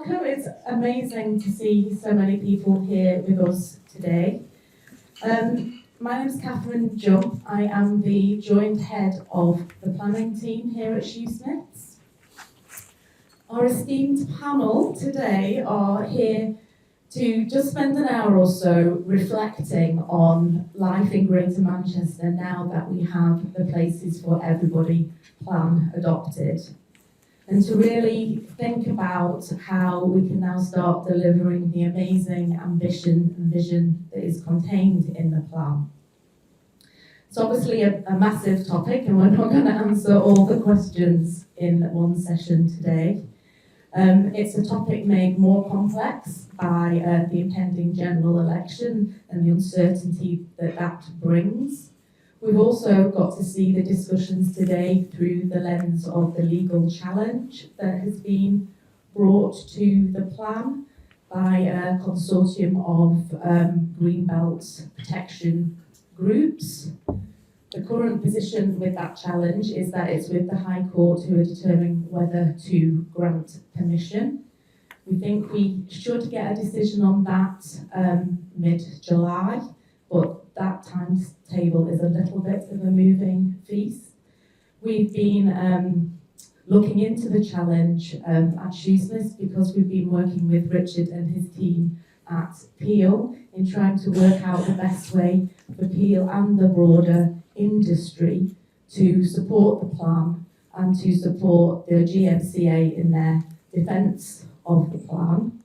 welcome. It's amazing to see so many people here with us today. My name is Kathryn Jump. I am the joint head of the planning team here at Shoosmiths. Our esteemed panel today are here to just spend an hour or so reflecting on life in Greater Manchester now that we have the Places for Everybody plan adopted. And to really think about how we can now start delivering the amazing ambition and vision that is contained in the plan. It's obviously a massive topic, and we're not going to answer all the questions in one session today. It's a topic made more complex by the impending general election and the uncertainty that that brings. We've also got to see the discussions today through the lens of the legal challenge that has been brought to the plan by a consortium of Greenbelt protection groups. The current position with that challenge is that it's with the High Court who are determining whether to grant permission. We think we should get a decision on that mid-July, but that timetable is a little bit of a moving feast. We've been looking into the challenge at Shoosmiths because we've been working with Richard and his team at Peel in trying to work out the best way for Peel and the broader industry to support the plan and to support the GMCA in their defence of the plan.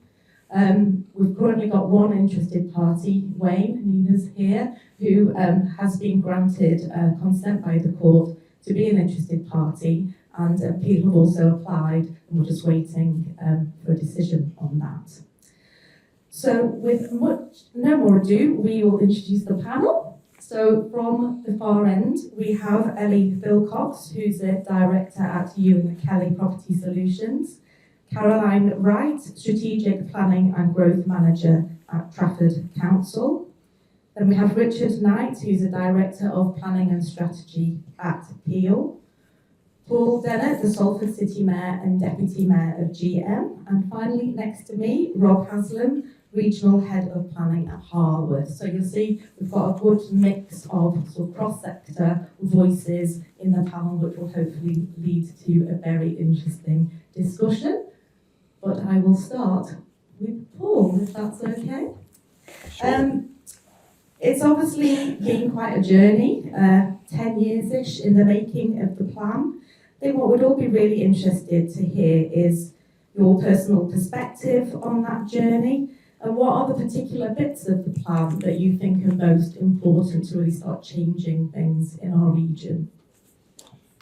We've currently got one interested party, Wayne, Nina's here, who has been granted consent by the court to be an interested party, and people have also applied, and we're just waiting for a decision on that. So with no more ado, we will introduce the panel. So from the far end, we have Ellie Philcox, who's a director at Euan and Kellie Property Solutions, Caroline Wright, Strategic Planning and Growth Manager at Trafford Council. Then we have Richard Knight, who's a Director of Planning and Strategy at Peel. Paul Dennett, the Salford City Mayor and Deputy Mayor of GM. And finally, next to me, Rob Haslam, Regional Head of Planning at Harworth. So you'll see we've got a good mix of sort of cross-sector voices in the panel, which will hopefully lead to a very interesting discussion. But I will start with Paul, if that's okay. Sure. It's obviously been quite a journey, 10 years-ish in the making of the plan. I think what we'd all be really interested to hear is your personal perspective on that journey, and what are the particular bits of the plan that you think are most important to really start changing things in our region?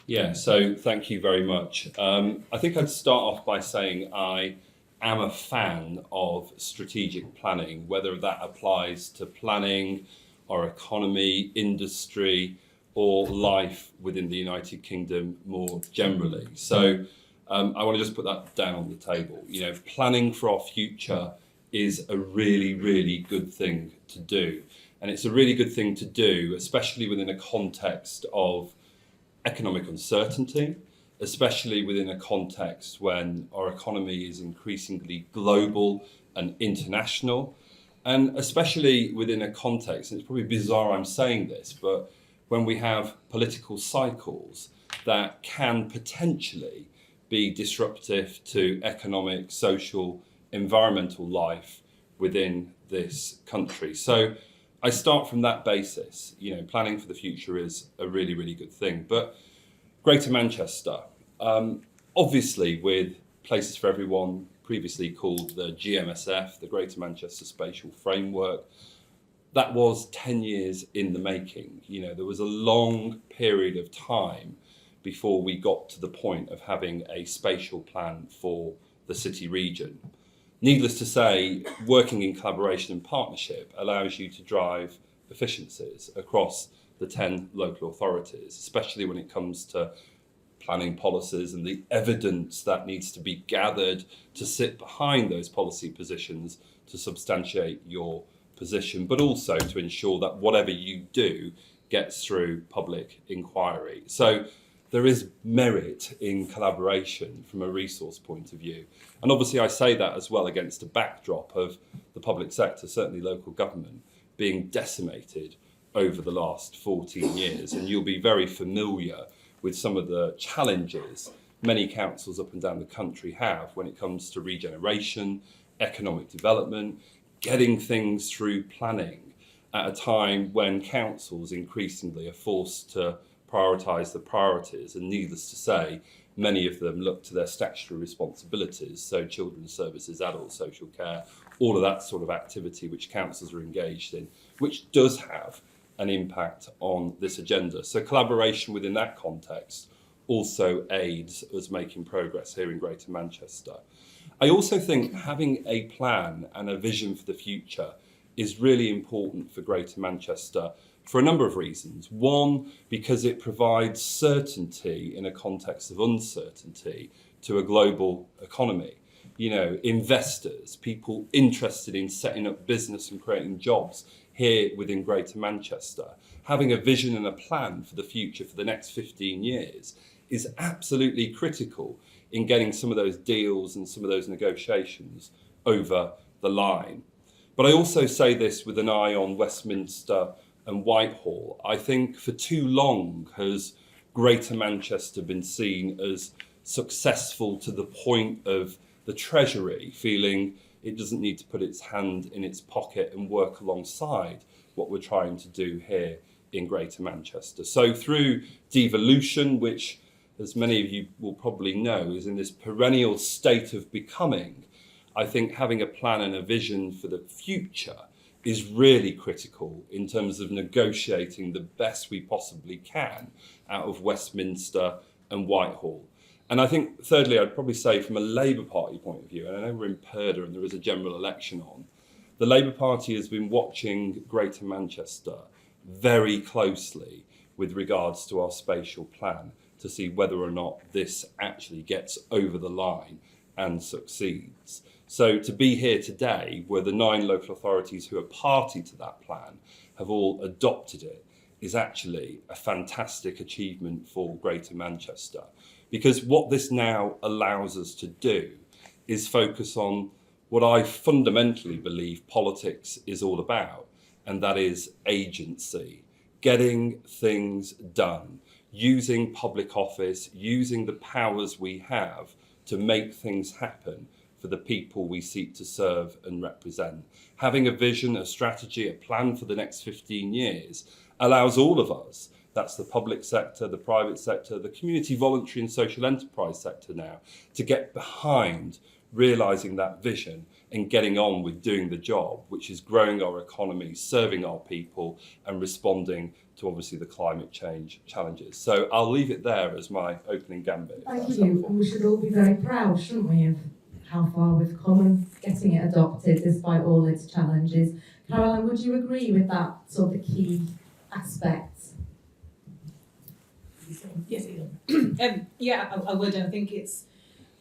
Yeah, so thank you very much. I think I'd start off by saying I am a fan of strategic planning, whether that applies to planning, our economy, industry, or life within the United Kingdom more generally. So I want to just put that down on the table. You know, planning for our future is a really, really good thing to do. And it's a really good thing to do, especially within a context of economic uncertainty, especially within a context when our economy is increasingly global and international, and especially within a context, and it's probably bizarre I'm saying this, but when we have political cycles that can potentially be disruptive to economic, social, environmental life within this country. So I start from that basis. You know, planning for the future is a really, really good thing. But Greater Manchester, obviously with Places for Everyone, previously called the GMSF, the Greater Manchester Spatial Framework, that was 10 years in the making. You know, there was a long period of time before we got to the point of having a spatial plan for the city region. Needless to say, working in collaboration and partnership allows you to drive efficiencies across the 10 local authorities, especially when it comes to planning policies and the evidence that needs to be gathered to sit behind those policy positions to substantiate your position, but also to ensure that whatever you do gets through public inquiry. So there is merit in collaboration from a resource point of view. And obviously I say that as well against a backdrop of the public sector, certainly local government, being decimated over the last 14 years. And you'll be very familiar with some of the challenges many councils up and down the country have when it comes to regeneration, economic development, getting things through planning at a time when councils increasingly are forced to prioritise the priorities, and needless to say, many of them look to their statutory responsibilities, so children's services, adult social care, all of that sort of activity which councils are engaged in, which does have an impact on this agenda. So collaboration within that context also aids us making progress here in Greater Manchester. I also think having a plan and a vision for the future is really important for Greater Manchester for a number of reasons. One, because it provides certainty in a context of uncertainty to a global economy. You know, investors, people interested in setting up business and creating jobs here within Greater Manchester, having a vision and a plan for the future for the next 15 years is absolutely critical in getting some of those deals and some of those negotiations over the line. But I also say this with an eye on Westminster and Whitehall. I think for too long has Greater Manchester been seen as successful to the point of the Treasury feeling it doesn't need to put its hand in its pocket and work alongside what we're trying to do here in Greater Manchester. So through devolution, which, as many of you will probably know, is in this perennial state of becoming, I think having a plan and a vision for the future is really critical in terms of negotiating the best we possibly can out of Westminster and Whitehall. And I think, thirdly, I'd probably say from a Labour Party point of view, and I know we're in Purda and there is a general election on, the Labour Party has been watching Greater Manchester very closely with regards to our spatial plan to see whether or not this actually gets over the line and succeeds. So to be here today, where the 9 local authorities who are party to that plan have all adopted it, is actually a fantastic achievement for Greater Manchester. Because what this now allows us to do is focus on what I fundamentally believe politics is all about, and that is agency, getting things done, using public office, using the powers we have to make things happen for the people we seek to serve and represent. Having a vision, a strategy, a plan for the next 15 years allows all of us, that's the public sector, the private sector, the community voluntary and social enterprise sector now, to get behind realising that vision and getting on with doing the job, which is growing our economy, serving our people and responding to obviously the climate change challenges. So I'll leave it there as my opening gambit. Thank you. And we should all be very proud, shouldn't we, of how far we've come and getting it adopted despite all its challenges. Caroline, would you agree with that sort of the key aspects? Yes, yeah, I would. I think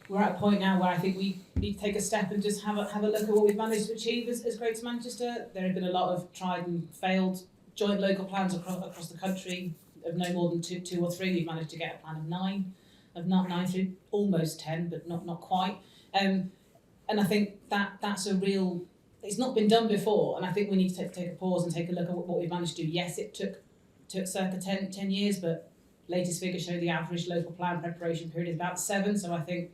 we're at a point now where I think we need to take a step and just have a look at what we've managed to achieve as Greater Manchester. There have been a lot of tried and failed joint local plans across the country of no more than two or three. We've managed to get a plan of nine through almost 10, but not quite. And I think that's a real. It's not been done before, and I think we need to take a pause and take a look at what we've managed to do. Yes, it took circa 10 years, but latest figures show the average local plan preparation period is about 7. So I think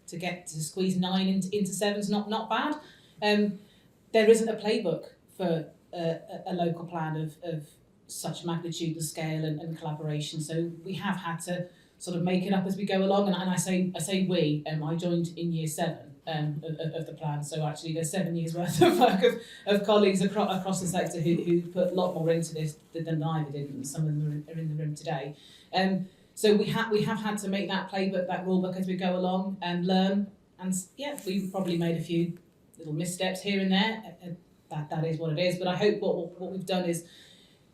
to squeeze 9 into 7 is not bad. There isn't a playbook for a local plan of such magnitude and scale and collaboration. So we have had to sort of make it up as we go along. And I say we. I joined in year 7 of the plan. So actually, there's 7 years worth of work of colleagues across the sector who put a lot more into this than I ever did, and some of them are in the room today. So we have had to make that playbook, that rulebook as we go along and learn. And yeah, we've probably made a few little missteps here and there. That is what it is. But I hope what we've done is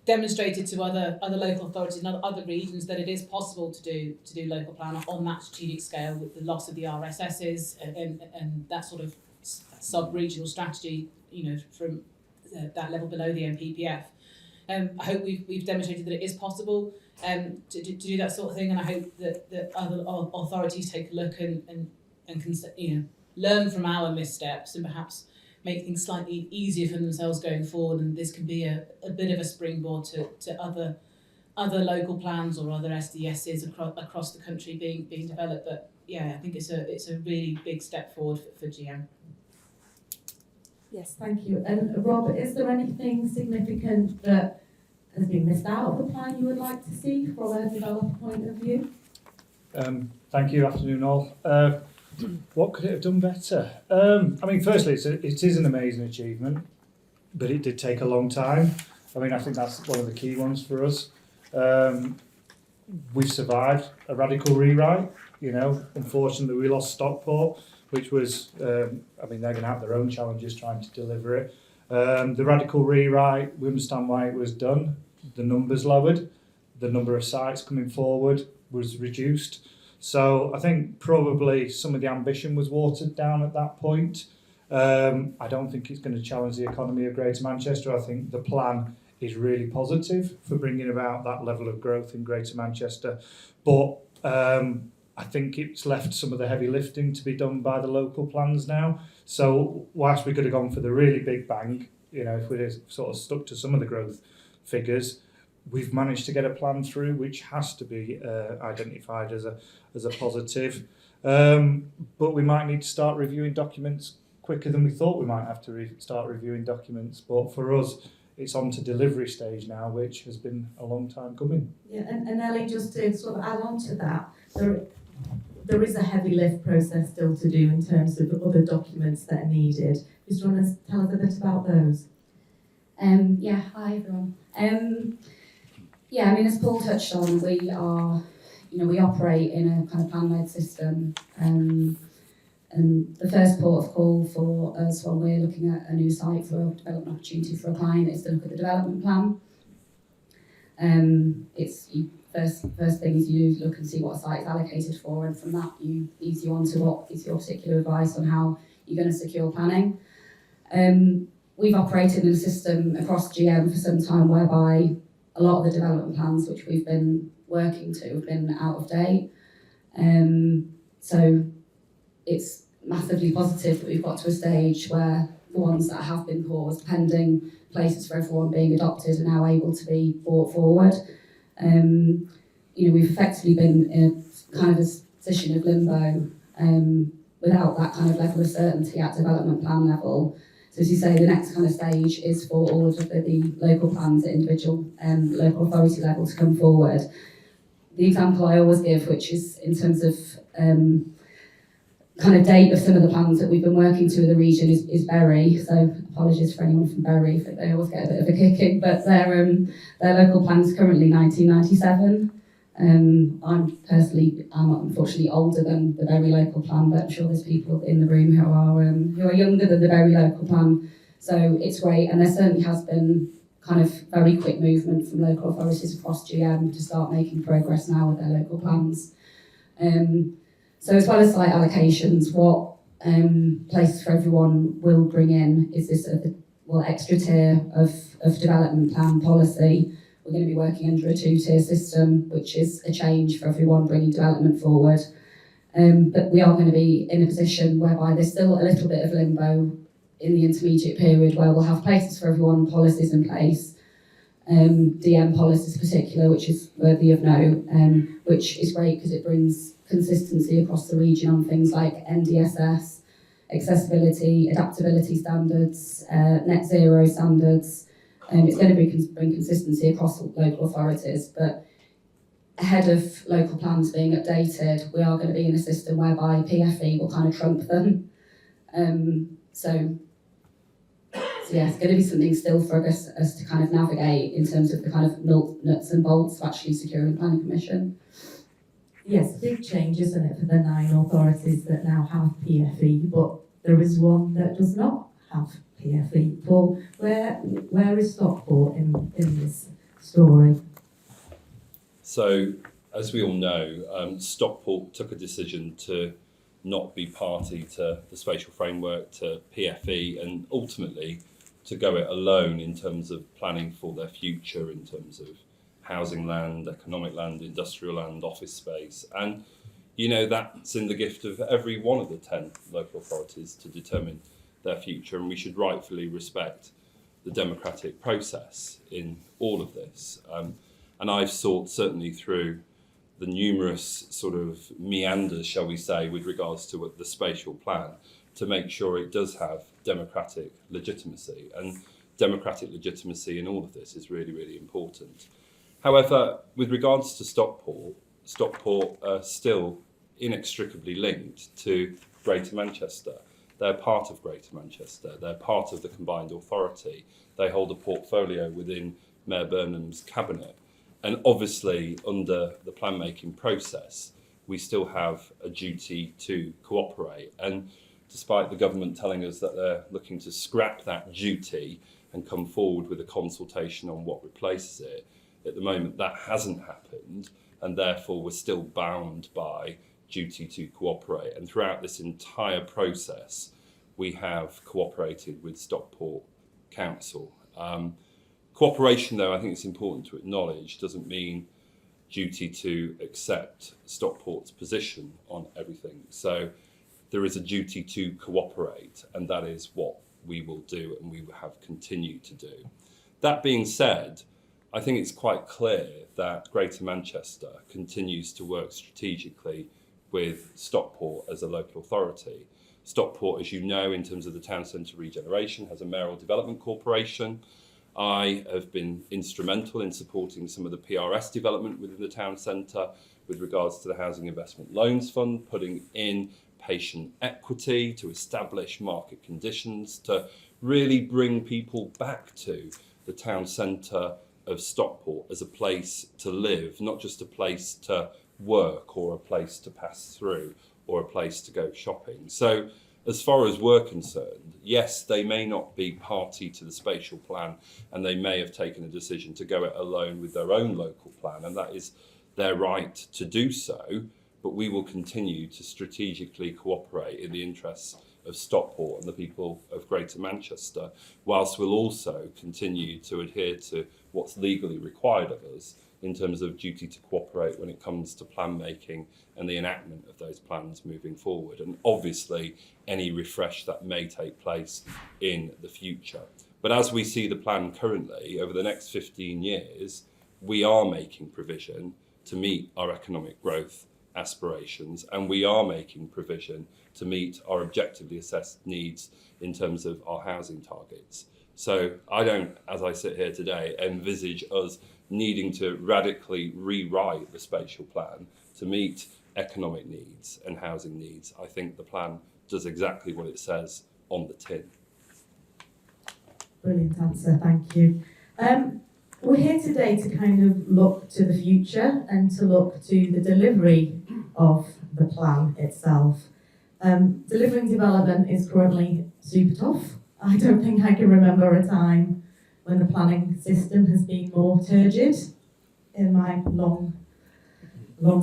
demonstrated to other local authorities in other regions that it is possible to do local plan on that strategic scale with the loss of the RSSs and that sort of sub-regional strategy, from that level below the MPPF. I hope we've demonstrated that it is possible to do that sort of thing, and I hope that other authorities take a look and can learn from our missteps and perhaps make things slightly easier for themselves going forward, and this can be a bit of a springboard to other local plans or other SDSs across the country being developed. But yeah, I think it's a really big step forward for GM. Yes, thank you. And Rob, is there anything significant that has been missed out of the plan you would like to see from a developer point of view? Thank you. Afternoon, all. What could it have done better? I mean, firstly, it is an amazing achievement, but it did take a long time. I mean, I think that's one of the key ones for us. We've survived a radical rewrite. Unfortunately, we lost Stockport, which was, they're going to have their own challenges trying to deliver it. The radical rewrite, we understand why it was done. The numbers lowered, the number of sites coming forward was reduced. So I think probably some of the ambition was watered down at that point. I don't think it's going to challenge the economy of Greater Manchester. I think the plan is really positive for bringing about that level of growth in Greater Manchester. But I think it's left some of the heavy lifting to be done by the local plans now. So whilst we could have gone for the really big bang, if we'd have sort of stuck to some of the growth figures, we've managed to get a plan through which has to be identified as a positive. But we might need to start reviewing documents quicker than we thought we might have to start reviewing documents. But for us, it's on to delivery stage now, which has been a long time coming. Yeah, and Ellie, just to sort of add on to that, there is a heavy lift process still to do in terms of the other documents that are needed. Just want to tell us a bit about those? Yeah, hi everyone. Yeah, I mean, as Paul touched on, we are, we operate in a kind of plan-led system. And the first port of call for us when we're looking at a new site for a development opportunity for a client is to look at the development plan. It's first thing is you look and see what a site is allocated for, and from that you ease you on to what is your particular advice on how you're going to secure planning. We've operated in a system across GM for some time whereby a lot of the development plans which we've been working to have been out of date. So it's massively positive that we've got to a stage where the ones that have been paused pending places for everyone being adopted are now able to be brought forward. We've effectively been in a kind of a position of limbo without that kind of level of certainty at development plan level. So as you say, the next kind of stage is for all of the local plans at individual local authority level to come forward. The example I always give, which is in terms of kind of date of some of the plans that we've been working to in the region is Bury. So apologies for anyone from Bury, but they always get a bit of a kicking. But their local plan is currently 1997. I'm unfortunately older than the Bury local plan, but I'm sure there's people in the room who are younger than the Bury local plan. So it's great, and there certainly has been kind of very quick movement from local authorities across GM to start making progress now with their local plans. So as well as site allocations, what Places for Everyone will bring in is this extra tier of development plan policy. We're going to be working under a 2-tier system, which is a change for everyone bringing development forward. But we are going to be in a position whereby there's still a little bit of limbo in the intermediate period where we'll have Places for Everyone policies in place, DM policies in particular, which is worthy of note, which is great because it brings consistency across the region on things like NDSS, accessibility, adaptability standards, net zero standards. It's going to bring consistency across local authorities, but ahead of local plans being updated, we are going to be in a system whereby PFE will kind of trump them. So yeah, it's going to be something still for us to kind of navigate in terms of the kind of nuts and bolts of actually securing planning permission. Yes, big change, isn't it, for the 9 authorities that now have PFE, but there is one that does not have PFE. Paul, where is Stockport in this story? So, as we all know, Stockport took a decision to not be party to the spatial framework, to PFE, and ultimately to go it alone in terms of planning for their future, in terms of housing land, economic land, industrial land, office space. And, you know, that's in the gift of every one of the 10 local authorities to determine their future, and we should rightfully respect the democratic process in all of this. And I've sought, certainly through the numerous sort of meanders, shall we say, with regards to the spatial plan, to make sure it does have democratic legitimacy. And democratic legitimacy in all of this is really, really important. However, with regards to Stockport are still inextricably linked to Greater Manchester. They're part of Greater Manchester. They're part of the combined authority. They hold a portfolio within Mayor Burnham's cabinet. And obviously, under the plan making process, we still have a duty to cooperate. And despite the government telling us that they're looking to scrap that duty and come forward with a consultation on what replaces it, at the moment that hasn't happened, and therefore we're still bound by duty to cooperate. And throughout this entire process, we have cooperated with Stockport Council. Cooperation, though, I think it's important to acknowledge, doesn't mean duty to accept Stockport's position on everything. So there is a duty to cooperate, and that is what we will do and we have continued to do. That being said, I think it's quite clear that Greater Manchester continues to work strategically with Stockport as a local authority. Stockport, as you know, in terms of the town centre regeneration, has a mayoral development corporation. I have been instrumental in supporting some of the PRS development within the town centre with regards to the Housing Investment Loans Fund, putting in patient equity to establish market conditions, to really bring people back to the town centre of Stockport as a place to live, not just a place to work or a place to pass through or a place to go shopping. So as far as we're concerned, yes, they may not be party to the spatial plan and they may have taken a decision to go it alone with their own local plan, and that is their right to do so, but we will continue to strategically cooperate in the interests of Stockport and the people of Greater Manchester, whilst we'll also continue to adhere to what's legally required of us in terms of duty to cooperate when it comes to plan making and the enactment of those plans moving forward, and obviously any refresh that may take place in the future. But as we see the plan currently, over the next 15 years, we are making provision to meet our economic growth aspirations, and we are making provision to meet our objectively assessed needs in terms of our housing targets. So I don't, as I sit here today, envisage us needing to radically rewrite the spatial plan to meet economic needs and housing needs. I think the plan does exactly what it says on the tin. Brilliant answer, thank you. We're here today to kind of look to the future and to look to the delivery of the plan itself. Delivering development is currently super tough. I don't think I can remember a time when the planning system has been more turgid in my long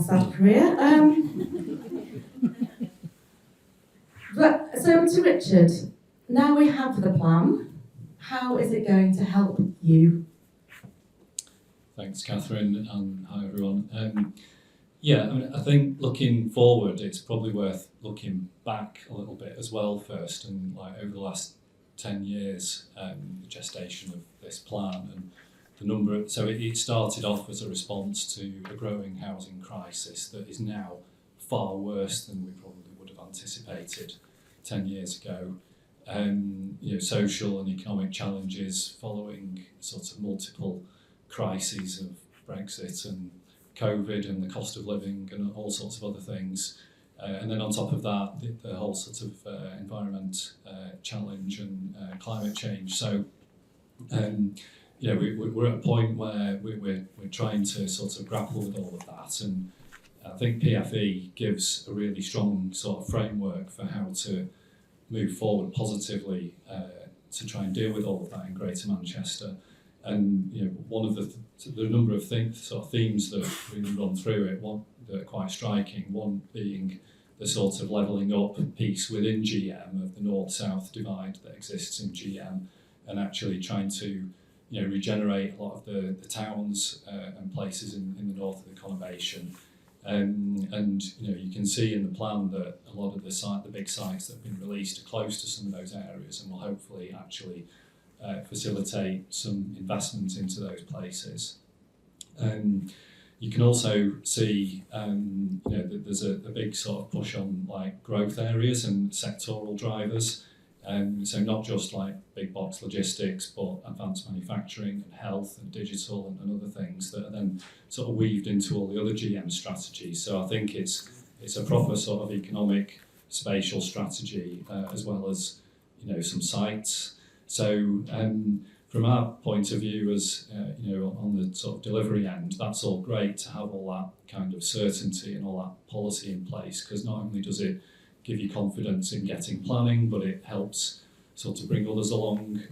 sad career. So to Richard, now we have the plan, how is it going to help you? Thanks, Kathryn, and hi everyone. I think looking forward, it's probably worth looking back a little bit as well first, and like over the last 10 years, the gestation of this plan and the number of, so it started off as a response to a growing housing crisis that is now far worse than we probably would have anticipated 10 years ago. Social and economic challenges following sort of multiple crises of Brexit and COVID and the cost of living and all sorts of other that and then on top of that, the whole sort of environment challenge and climate change. So, we're at a point where we're trying to sort of grapple with all of that, and I think PFE gives a really strong sort of framework for how to move forward positively to try and deal with all of that in Greater Manchester. And one of the number of themes that really run through it, one that are quite striking, one being the sort of levelling up piece within GM of the north-south divide that exists in GM, and actually trying to regenerate a lot of the towns and places in the north of the conurbation. And you can see in the plan that a lot of the big sites that have been released are close to some of those areas and will hopefully actually facilitate some investment into those places. You can also see that there's a big sort of push on like growth areas and sectoral drivers. So not just like big box logistics, but advanced manufacturing and health and digital and other things that are then sort of weaved into all the other GM strategies. So I think it's a proper sort of economic spatial strategy as well as some sites. So from our point of view as on the sort of delivery end, that's all great to have all that kind of certainty and all that policy in place, because not only does it give you confidence in getting planning, but it helps sort of bring others along.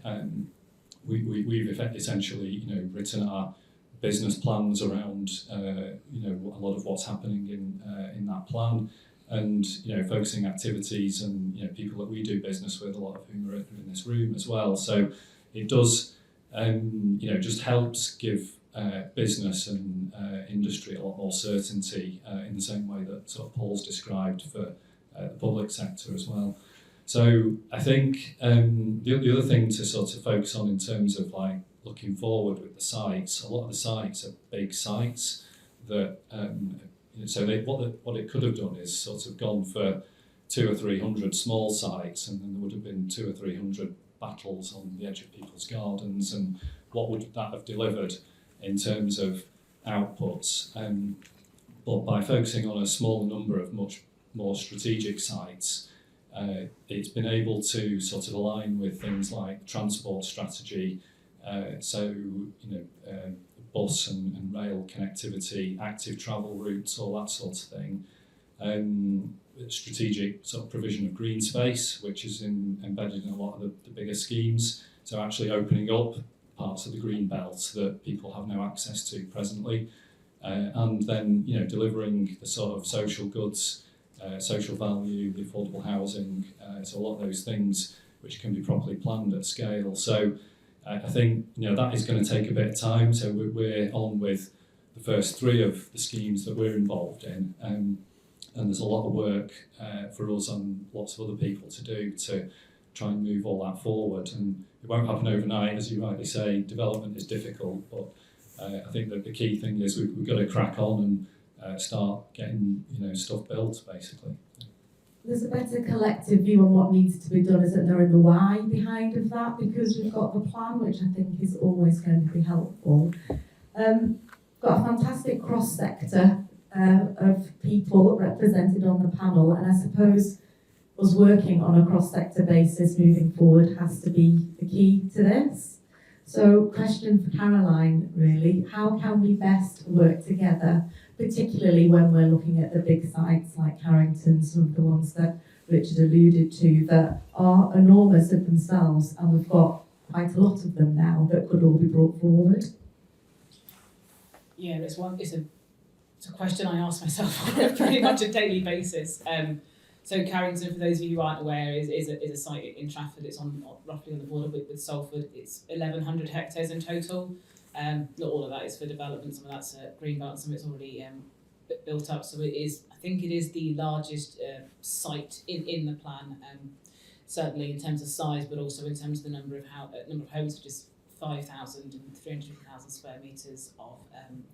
We've essentially, written our business plans around, a lot of what's happening in that plan, and focusing activities and people that we do business with, a lot of whom are in this room as well. So it does, just helps give business and industry a lot more certainty in the same way that sort of Paul's described for the public sector as well. So I think the other thing to sort of focus on in terms of like looking forward with the sites, a lot of the sites are big sites that so what it could have done is sort of gone for 200 or 300 small sites, and then there would have been 200 or 300 battles on the edge of people's gardens, and what would that have delivered in terms of outputs? But by focusing on a smaller number of much more strategic sites, it's been able to sort of align with things like transport strategy, bus and rail connectivity, active travel routes, all that sort of thing. Strategic sort of provision of green space, which is embedded in a lot of the bigger schemes. So actually opening up parts of the green belt that people have no access to presently, and then delivering the sort of social goods, social value, the affordable housing, so a lot of those things which can be properly planned at scale. So I think that is going to take a bit of time. So we're on with the first 3 of the schemes that we're involved in, and there's a lot of work for us and lots of other people to do to try and move all that forward. And it won't happen overnight, as you rightly say. Development is difficult, but I think that the key thing is we've got to crack on and start getting stuff built, basically. There's a better collective view on what needs to be done, isn't there, and the why behind of that, because we've got the plan, which I think is always going to be helpful. Got a fantastic cross-sector of people represented on the panel, and I suppose us working on a cross-sector basis moving forward has to be the key to this. So, question for Caroline, really, how can we best work together, particularly when we're looking at the big sites like Carrington, some of the ones that Richard alluded to that are enormous of themselves, and we've got quite a lot of them now that could all be brought forward? Yeah, it's a question I ask myself on pretty much a daily basis. So Carrington, for those of you who aren't aware, is a site in Trafford. It's roughly on the border with Salford. It's 1,100 hectares in total. Not all of that is for development. Some of that's greenbelt, some of it's already built up. So it is. I think it is the largest site in the plan. Certainly in terms of size, but also in terms of the number of homes, which is 5,000 and 300,000 square metres of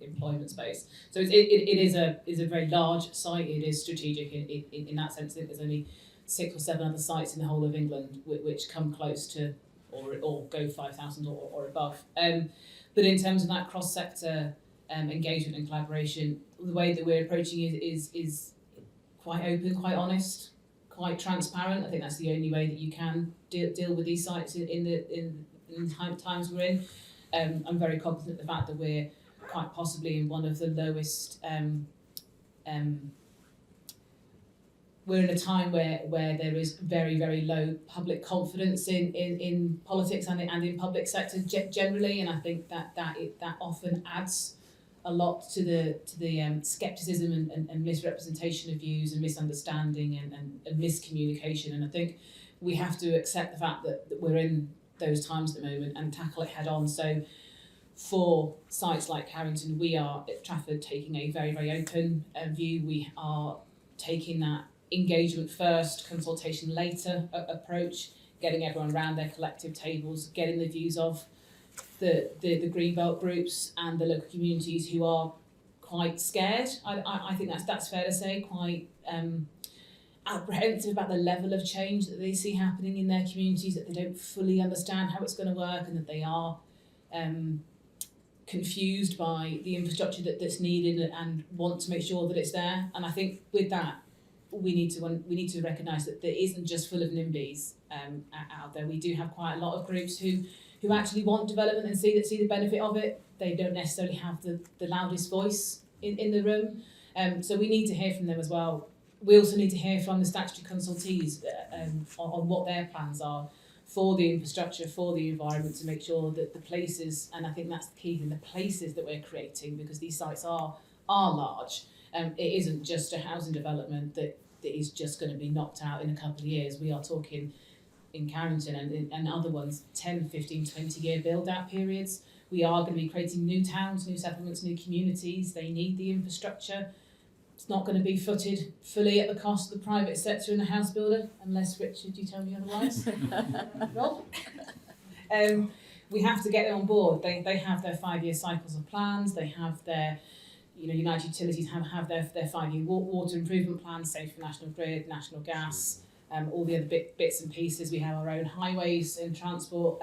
employment space. So it is a very large site. It is strategic in that sense. I think there's only 6 or 7 other sites in the whole of England which come close to or go 5,000 or above. But in terms of that cross-sector engagement and collaboration, the way that we're approaching it is quite open, quite honest, quite transparent. I think that's the only way that you can deal with these sites in the times we're in. I'm very cognizant of the fact that we're quite possibly in one of the lowest. We're in a time where there is very, very low public confidence in politics and in public sector generally, and I think that often adds a lot to the scepticism and misrepresentation of views and misunderstanding and miscommunication. And I think we have to accept the fact that we're in those times at the moment and tackle it head on. So for sites like Carrington, we are at Trafford taking a very, very open view. We are taking that engagement first, consultation later approach, getting everyone around their collective tables, getting the views of the Greenbelt groups and the local communities who are quite scared. I think that's fair to say, quite apprehensive about the level of change that they see happening in their communities, that they don't fully understand how it's going to work, and that they are confused by the infrastructure that's needed and want to make sure that it's there. And I think with that, we need to recognise that there isn't just full of NIMBYs out there. We do have quite a lot of groups who actually want development and see the benefit of it. They don't necessarily have the loudest voice in the room. So we need to hear from them as well. We also need to hear from the statutory consultees on what their plans are for the infrastructure, for the environment, to make sure that the places, and I think that's the key thing, the places that we're creating, because these sites are large. It isn't just a housing development that is just going to be knocked out in a couple of years. We are talking in Carrington and other ones, 10, 15, 20-year build-out periods. We are going to be creating new towns, new settlements, new communities. They need the infrastructure. It's not going to be footed fully at the cost of the private sector and the house builder, unless, Richard, you tell me otherwise. Rob? We have to get them on board. They have their 5-year cycles of plans. They have their, United Utilities have their 5-year water improvement plans, Safe for National Grid, National Gas, all the other bits and pieces. We have our own highways and transport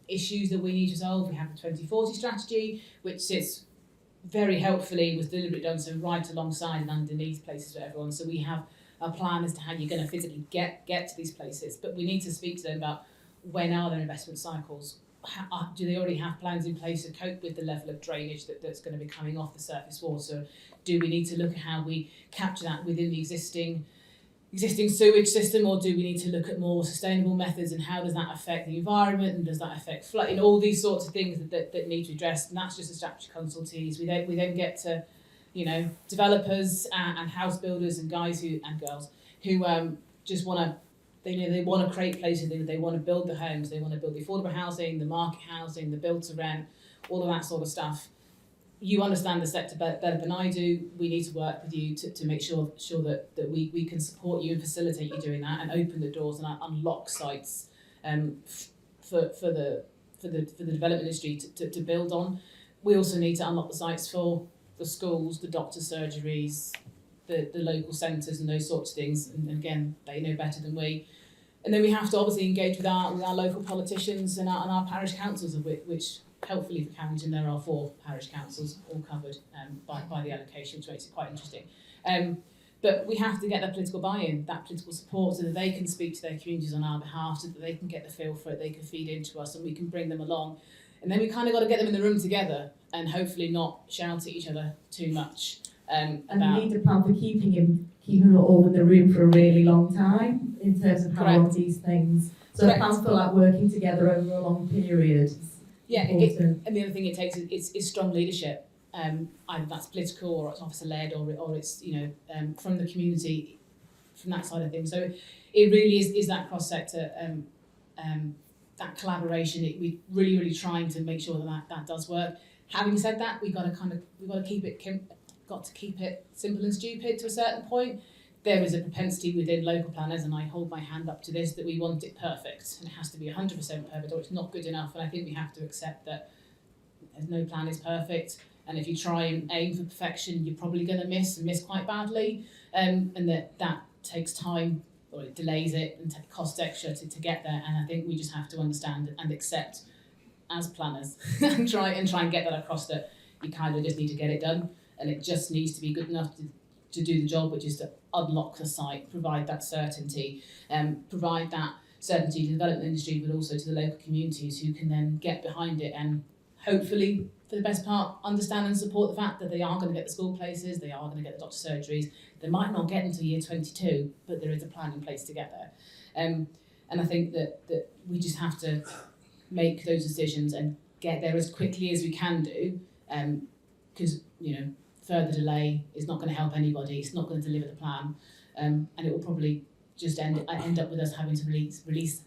issues that we need to resolve. We have the 2040 strategy, which sits very helpfully, was deliberately done so right alongside and underneath places for everyone. So we have a plan as to how you're going to physically get to these places, but we need to speak to them about when are their investment cycles. Do they already have plans in place to cope with the level of drainage that's going to be coming off the surface water? Do we need to look at how we capture that within the existing sewage system, or do we need to look at more sustainable methods, and how does that affect the environment, and does that affect flooding? All these sorts of things that need to be addressed, and that's just the statutory consultees. We then get to, developers and house builders and guys and girls who just want to. They want to create places. They want to build the homes. They want to build the affordable housing, the market housing, the build to rent, all of that sort of stuff. You understand the sector better than I do. We need to work with you to make sure that we can support you and facilitate you doing that, and open the doors and unlock sites for the development industry to build on. We also need to unlock the sites for the schools, the doctors' surgeries, the local centres and those sorts of things. And again, they know better than we. And then we have to obviously engage with our local politicians and our parish councils, of which helpfully for Carrington there are 4 parish councils, all covered by the allocation, which makes it quite interesting. But we have to get that political buy-in, that political support, so that they can speak to their communities on our behalf, so that they can get the feel for it, they can feed into us, and we can bring them along. And then we kind of got to get them in the room together and hopefully not shout at each other too much. And we need a plan for keeping it all in the room for a really long time, in terms of how all these things. So a plan for like working together over a long period. And the other thing it takes is strong leadership. Either that's political, or it's officer led, or it's from the community, from that side of things. So it really is that cross sector, that collaboration. We really trying to make sure that does work. Having said that, we've got to keep it simple and stupid to a certain point. There is a propensity within local planners, and I hold my hand up to this, that we want it perfect, and it has to be 100% perfect, or it's not good enough. And I think we have to accept that no plan is perfect, and if you try and aim for perfection, you're probably going to miss quite badly, and that takes time, or it delays it, and costs extra to get there. And I think we just have to understand and accept as planners and try and get that across, that you kind of just need to get it done, and it just needs to be good enough to do the job, which is to unlock the site, provide that certainty to the development industry, but also to the local communities who can then get behind it and hopefully, for the best part, understand and support the fact that they are going to get the school places, they are going to get the doctor surgeries. They might not get until year 22, but there is a plan in place to get there. And I think that we just have to make those decisions and get there as quickly as we can do, because further delay is not going to help anybody. It's not going to deliver the plan, and it will probably just end up with us having to release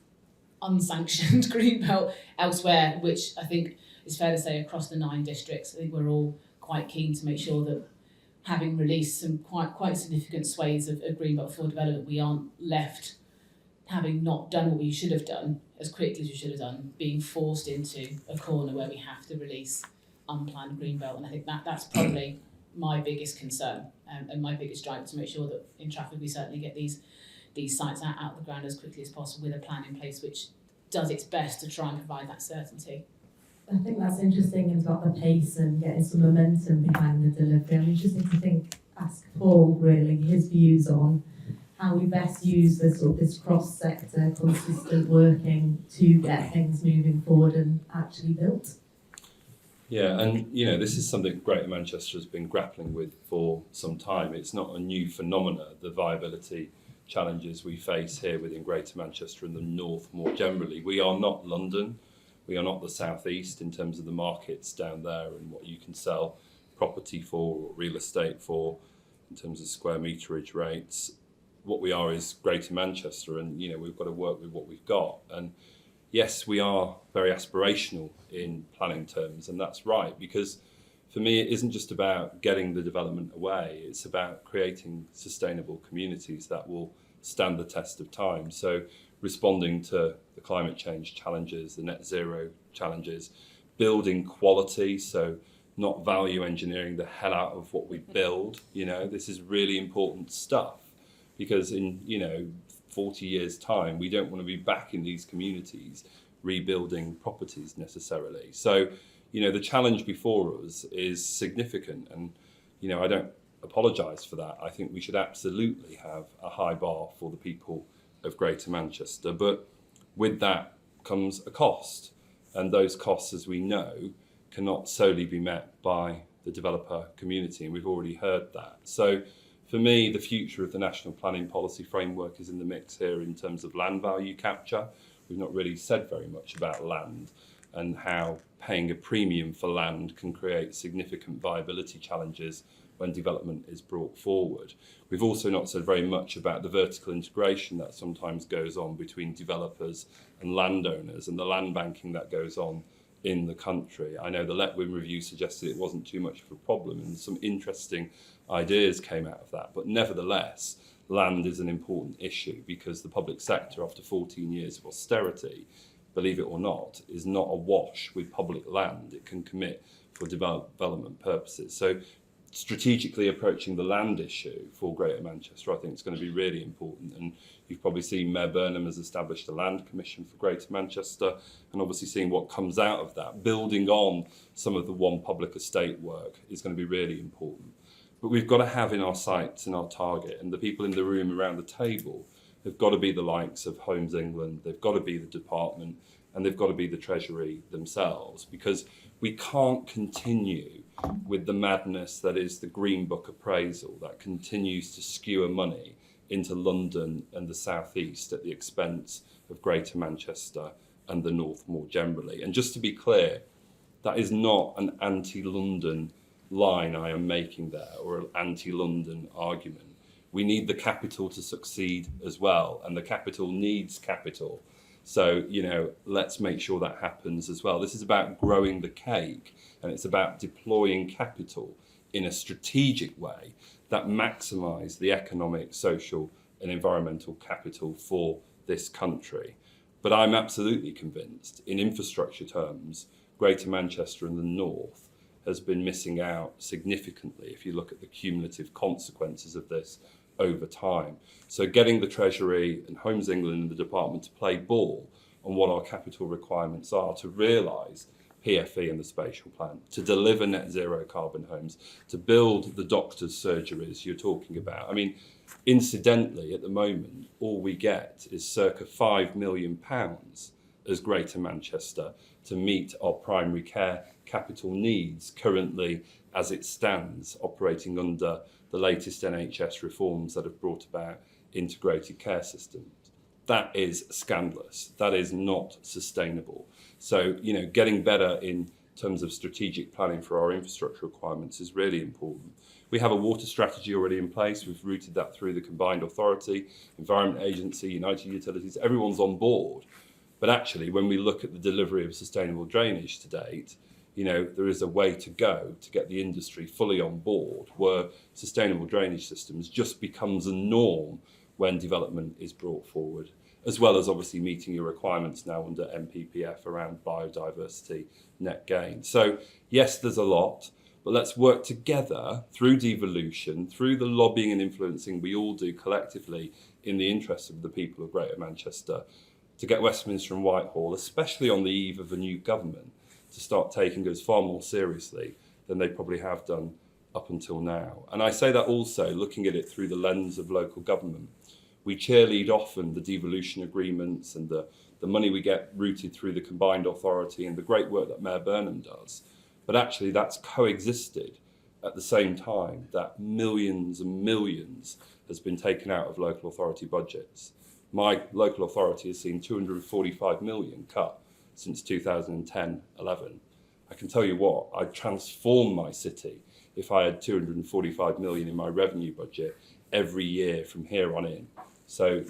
unsanctioned greenbelt elsewhere, which I think is fair to say across the 9 districts. I think we're all quite keen to make sure that having released some quite significant swathes of greenbelt for development, we aren't left having not done what we should have done as quickly as we should have done, being forced into a corner where we have to release unplanned greenbelt. And I think that's probably my biggest concern and my biggest drive, to make sure that in Trafford we certainly get these sites out of the ground as quickly as possible with a plan in place which does its best to try and provide that certainty. I think that's interesting about the pace and getting some momentum behind the delivery. I'm interested to ask Paul really his views on how we best use this cross-sector consistent working to get things moving forward and actually built. Yeah, and this is something Greater Manchester has been grappling with for some time. It's not a new phenomena, the viability challenges we face here within Greater Manchester and the North more generally. We are not London, we are not the South East in terms of the markets down there and what you can sell property for or real estate for in terms of square meterage rates. What we are is Greater Manchester, and we've got to work with what we've got. And yes, we are very aspirational in planning terms, and that's right, because for me it isn't just about getting the development away, it's about creating sustainable communities that will stand the test of time. So responding to the climate change challenges, the net zero challenges, building quality, so not value engineering the hell out of what we build. This is really important stuff, because in 40 years time we don't want to be back in these communities rebuilding properties necessarily. So the challenge before us is significant, and I don't apologise for that. I think we should absolutely have a high bar for the people of Greater Manchester, but with that comes a cost, and those costs, as we know, cannot solely be met by the developer community, and we've already heard that. So for me, the future of the National Planning Policy Framework is in the mix here in terms of land value capture. We've not really said very much about land and how paying a premium for land can create significant viability challenges when development is brought forward. We've also not said very much about the vertical integration that sometimes goes on between developers and landowners, and the land banking that goes on in the country. I know the Letwin review suggested it wasn't too much of a problem, and some interesting ideas came out of that. But nevertheless, land is an important issue, because the public sector, after 14 years of austerity, believe it or not, is not awash with public land it can commit for development purposes. So strategically approaching the land issue for Greater Manchester, I think it's going to be really important. And you've probably seen Mayor Burnham has established a land commission for Greater Manchester, and obviously seeing what comes out of that, building on some of the One Public Estate work, is going to be really important. But we've got to have in our sights and our target, and the people in the room around the table have got to be the likes of Homes England, they've got to be the department, and they've got to be the Treasury themselves, because we can't continue with the madness that is the Green Book appraisal that continues to skewer money into London and the South East at the expense of Greater Manchester and the North more generally. And just to be clear, that is not an anti-London line I am making there, or an anti-London argument. We need the capital to succeed as well, and the capital needs capital. So, let's make sure that happens as well. This is about growing the cake, and it's about deploying capital in a strategic way that maximise the economic, social and environmental capital for this country. But I'm absolutely convinced, in infrastructure terms, Greater Manchester and the North has been missing out significantly if you look at the cumulative consequences of this over time. So getting the Treasury and Homes England and the department to play ball on what our capital requirements are, to realise PFE and the spatial plan, to deliver net zero carbon homes, to build the doctors' surgeries you're talking about. I mean, incidentally, at the moment, all we get is circa £5 million as Greater Manchester to meet our primary care capital needs currently as it stands, operating under the latest NHS reforms that have brought about integrated care systems. That is scandalous. That is not sustainable. So, getting better in terms of strategic planning for our infrastructure requirements is really important. We have a water strategy already in place. We've routed that through the Combined Authority, Environment Agency, United Utilities. Everyone's on board. But actually, when we look at the delivery of sustainable drainage to date, there is a way to go to get the industry fully on board, where sustainable drainage systems just becomes a norm when development is brought forward, as well as obviously meeting your requirements now under MPPF around biodiversity net gain. So yes, there's a lot, but let's work together through devolution, through the lobbying and influencing we all do collectively in the interests of the people of Greater Manchester, to get Westminster and Whitehall, especially on the eve of a new government, to start taking us far more seriously than they probably have done up until now. And I say that also looking at it through the lens of local government. We cheerlead often the devolution agreements and the money we get routed through the combined authority and the great work that Mayor Burnham does. But actually that's coexisted at the same time that millions and millions has been taken out of local authority budgets. My local authority has seen 245 million cut since 2010-11. I can tell you what, I'd transform my city if I had 245 million in my revenue budget every year from here on in. So,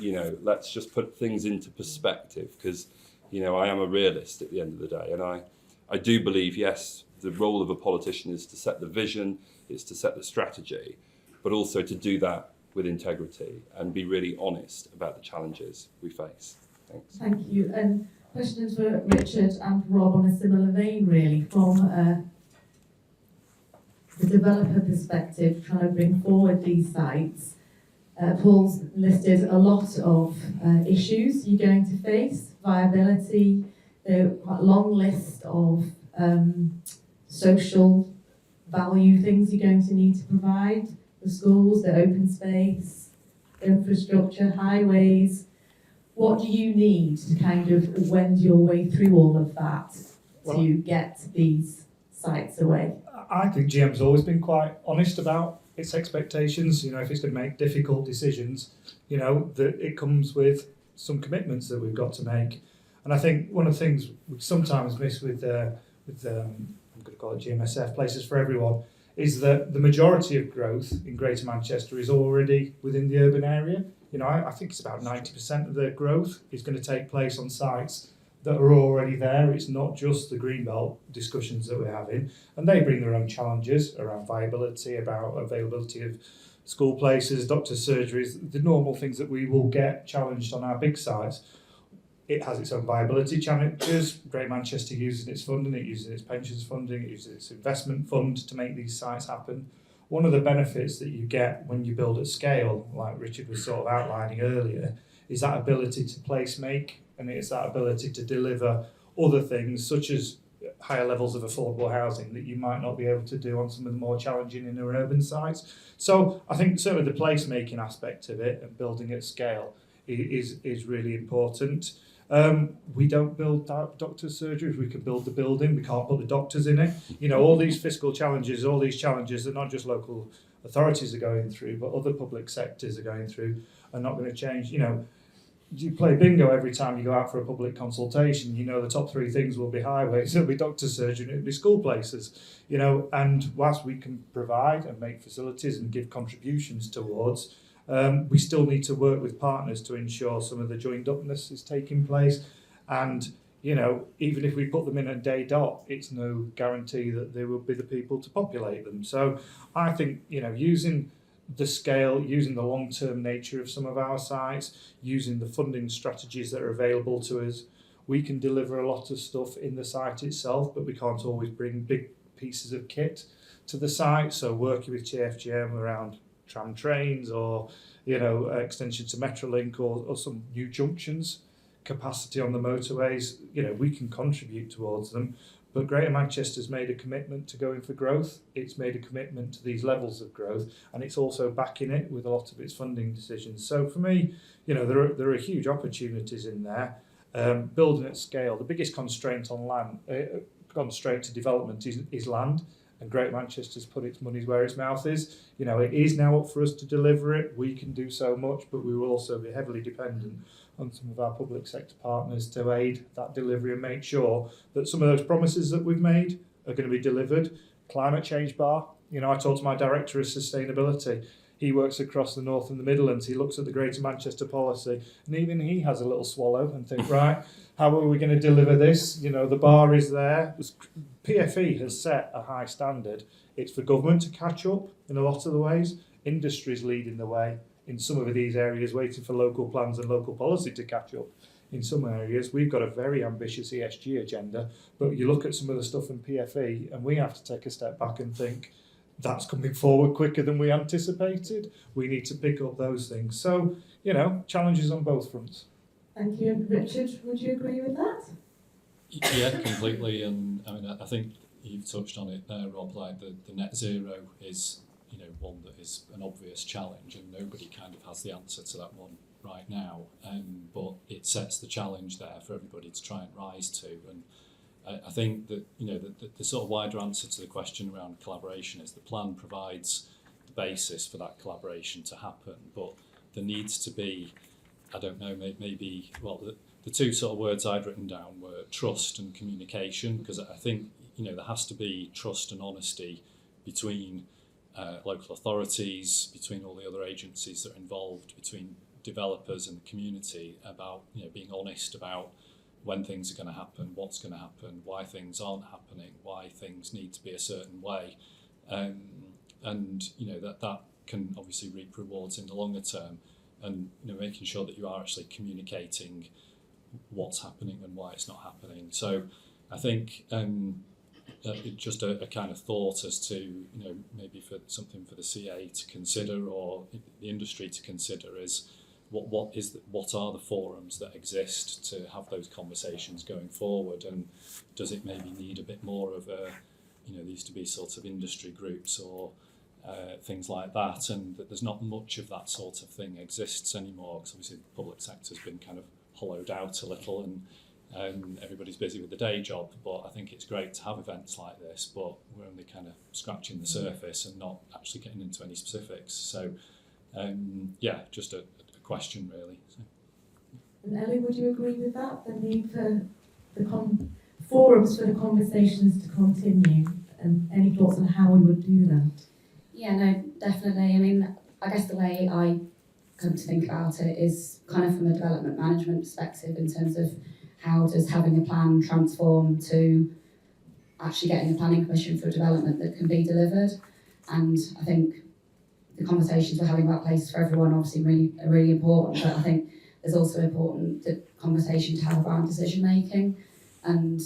let's just put things into perspective, because, I am a realist at the end of the day. And I do believe, yes, the role of a politician is to set the vision, is to set the strategy, but also to do that with integrity and be really honest about the challenges we face. Thanks. Thank you. And questions for Richard and Rob on a similar vein, really, from the developer perspective, trying to bring forward these sites. Paul's listed a lot of issues you're going to face: viability, quite a long list of social value things you're going to need to provide, the schools, the open space, infrastructure, highways. What do you need to kind of wend your way through all of that to get these sites away? I think GM's always been quite honest about its expectations. If it's going to make difficult decisions, that it comes with some commitments that we've got to make. And I think one of the things we sometimes miss with I'm going to call it GMSF, Places for Everyone, is that the majority of growth in Greater Manchester is already within the urban area. I think it's about 90% of the growth is going to take place on sites that are already there. It's not just the Greenbelt discussions that we're having, and they bring their own challenges around viability, about availability of school places, doctors' surgeries, the normal things that we will get challenged on our big sites. It has its own viability challenges. Greater Manchester uses its funding, it uses its pensions funding, it uses its investment fund to make these sites happen. One of the benefits that you get when you build at scale, like Richard was sort of outlining earlier, is that ability to place make, and it's that ability to deliver other things such as higher levels of affordable housing that you might not be able to do on some of the more challenging inner urban sites. So I think certainly the placemaking aspect of it and building at scale is really important. We don't build doctors' surgeries, we can build the building, we can't put the doctors in it. All these fiscal challenges, all these challenges that not just local authorities are going through, but other public sectors are going through, are not going to change. You play bingo every time you go out for a public consultation. The top three things will be highways, it'll be doctor's surgery, it'll be school places. And whilst we can provide and make facilities and give contributions towards, we still need to work with partners to ensure some of the joined upness is taking place. And, even if we put them in a day dot, it's no guarantee that there will be the people to populate them. So I think, using the scale, using the long-term nature of some of our sites, using the funding strategies that are available to us, we can deliver a lot of stuff in the site itself, but we can't always bring big pieces of kit to the site. So working with TFGM around tram trains or, extension to Metrolink or some new junctions, capacity on the motorways, we can contribute towards them. But Greater Manchester's made a commitment to going for growth. It's made a commitment to these levels of growth, and it's also backing it with a lot of its funding decisions. So for me, there are huge opportunities in there. Building at scale, the biggest constraint on land, constraint to development is land. And Greater Manchester's put its money where its mouth is. It is now up for us to deliver it. We can do so much, but we will also be heavily dependent on some of our public sector partners to aid that delivery and make sure that some of those promises that we've made are going to be delivered. Climate change bar, I talked to my director of sustainability. He works across the North and the Midlands. He looks at the Greater Manchester policy, and even he has a little swallow and think, right, how are we going to deliver this? You know, the bar is there. PFE has set a high standard. It's for government to catch up in a lot of the ways. Industry's leading the way in some of these areas, waiting for local plans and local policy to catch up. In some areas, we've got a very ambitious ESG agenda, but you look at some of the stuff in PFE, and we have to take a step back and think, that's coming forward quicker than we anticipated. We need to pick up those things. So, you know, challenges on both fronts. Thank you. And Richard, would you agree with that? Yeah, completely. And I mean, I think you've touched on it there, Rob. Like the net zero is, you know, one that is an obvious challenge, and nobody kind of has the answer to that one right now. But it sets the challenge there for everybody to try and rise to. And I think that, you know, the sort of wider answer to the question around collaboration is the plan provides the basis for that collaboration to happen, but there needs to be, I don't know, maybe, well, the two sort of words I'd written down were trust and communication, because I think, you know, there has to be trust and honesty between local authorities, between all the other agencies that are involved, between developers and the community about, you know, being honest about when things are going to happen, what's going to happen, why things aren't happening, why things need to be a certain way. And, you know, that can obviously reap rewards in the longer term, and, you know, making sure that you are actually communicating what's happening and why it's not happening. So I think just a kind of thought as to, you know, maybe for something for the CA to consider, or the industry to consider, is what are the forums that exist to have those conversations going forward, and does it maybe need a bit more of a, you know, there used to be sort of industry groups or things like that, and that there's not much of that sort of thing exists anymore, because obviously the public sector's been kind of hollowed out a little, and everybody's busy with the day job. But I think it's great to have events like this, but we're only kind of scratching the surface and not actually getting into any specifics. So yeah, just a question really. So. And Ellie, would you agree with that? The need for the forums for the conversations to continue, and any thoughts on how we would do that? Yeah, no, definitely. I mean, I guess the way I come to think about it is kind of from a development management perspective, in terms of how does having a plan transform to actually getting a planning permission for a development that can be delivered. And I think the conversations we're having about places for everyone obviously are really important, but I think there's also important the conversation to have around decision making. And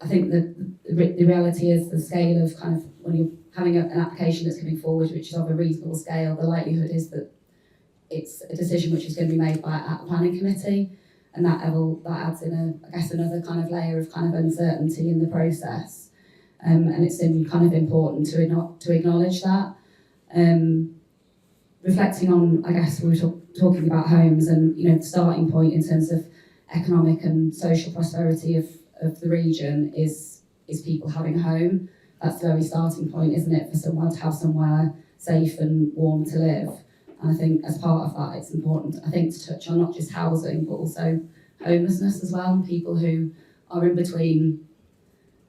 I think that the reality is the scale of kind of when you're having an application that's coming forward, which is of a reasonable scale, the likelihood is that it's a decision which is going to be made at the planning committee, and that adds in I guess another kind of layer of kind of uncertainty in the process. And it's kind of important to acknowledge that. Reflecting on, I guess we were talking about homes, and, you know, the starting point in terms of economic and social prosperity of the region is people having a home. That's the very starting point, isn't it, for someone to have somewhere safe and warm to live. And I think as part of that, it's important, I think, to touch on not just housing, but also homelessness as well, and people who are in between,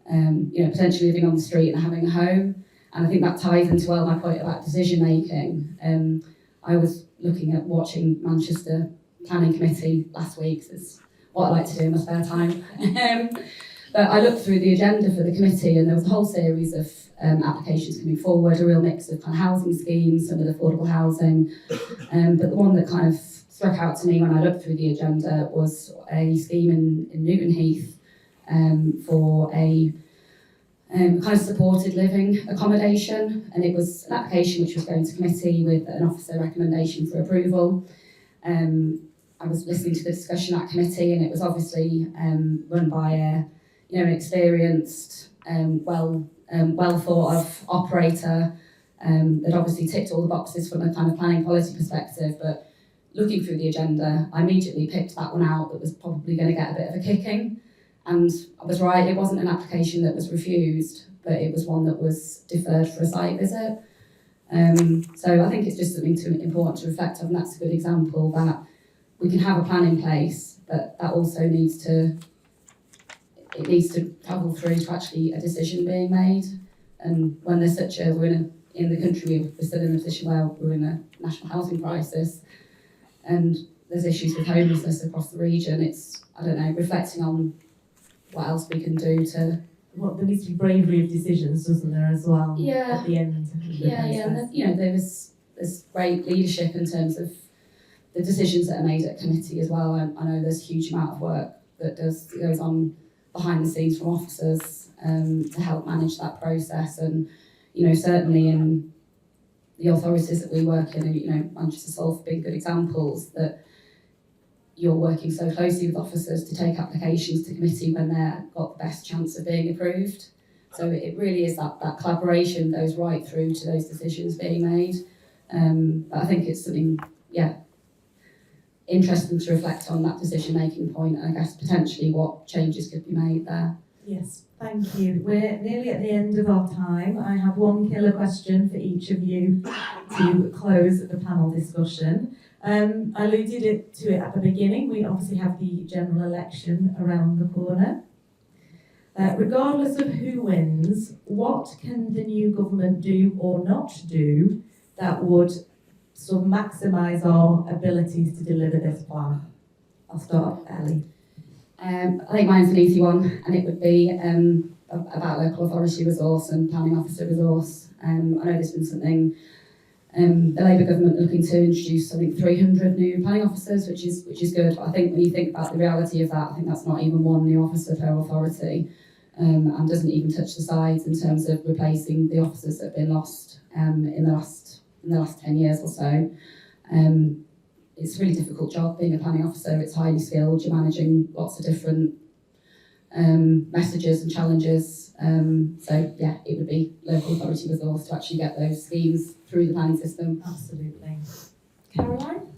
you know, potentially living on the street and having a home. And I think that ties into my point about decision making. I was looking at watching Manchester Planning Committee last week, so it's what I like to do in my spare time. But I looked through the agenda for the committee, and there was a whole series of applications coming forward, a real mix of kind of housing schemes, some of the affordable housing. But the one that kind of struck out to me when I looked through the agenda was a scheme in Newton Heath for a kind of supported living accommodation, and it was an application which was going to committee with an officer recommendation for approval. I was listening to the discussion at committee, and it was obviously run by an experienced, well thought of operator that obviously ticked all the boxes from a kind of planning policy perspective. But looking through the agenda, I immediately picked that one out that was probably going to get a bit of a kicking. And I was right, it wasn't an application that was refused, but it was one that was deferred for a site visit. So I think it's just something important to reflect on, and that's a good example that we can have a plan in place, but that also needs to travel through to actually a decision being made. And when there's we're in in the country we're still in a position where we're in a national housing crisis, and there's issues with homelessness across the region. It's, I don't know, reflecting on what else we can do to. Well, there needs to be bravery of decisions, doesn't there, as well? Yeah. At the end. Of the process. And there's great leadership in terms of the decisions that are made at committee as well. I know there's a huge amount of work that goes on behind the scenes from officers to help manage that process, and certainly in the authorities that we work in, Manchester, Salford being good examples, that you're working so closely with officers to take applications to committee when they've got the best chance of being approved. So it really is that collaboration goes right through to those decisions being made. But I think it's something, interesting to reflect on that decision-making point, and I guess potentially what changes could be made there. Yes, thank you. We're nearly at the end of our time. I have one killer question for each of you to close the panel discussion. I alluded to it at the beginning. We obviously have the general election around the corner. Regardless of who wins, what can the new government do or not do that would sort of maximise our abilities to deliver this plan? I'll start, Ellie. I think mine's an easy one, and it would be about local authority resource and planning officer resource. I know there's been something, the Labour government looking to introduce, I think, 300 new planning officers, which is good. But I think when you think about the reality of that, I think that's not even one new officer per authority, and doesn't even touch the sides in terms of replacing the officers that have been lost in the last 10 years or so. It's a really difficult job being a planning officer. It's highly skilled. You're managing lots of different messages and challenges. It would be local authority resource to actually get those schemes through the planning system. Absolutely. Caroline?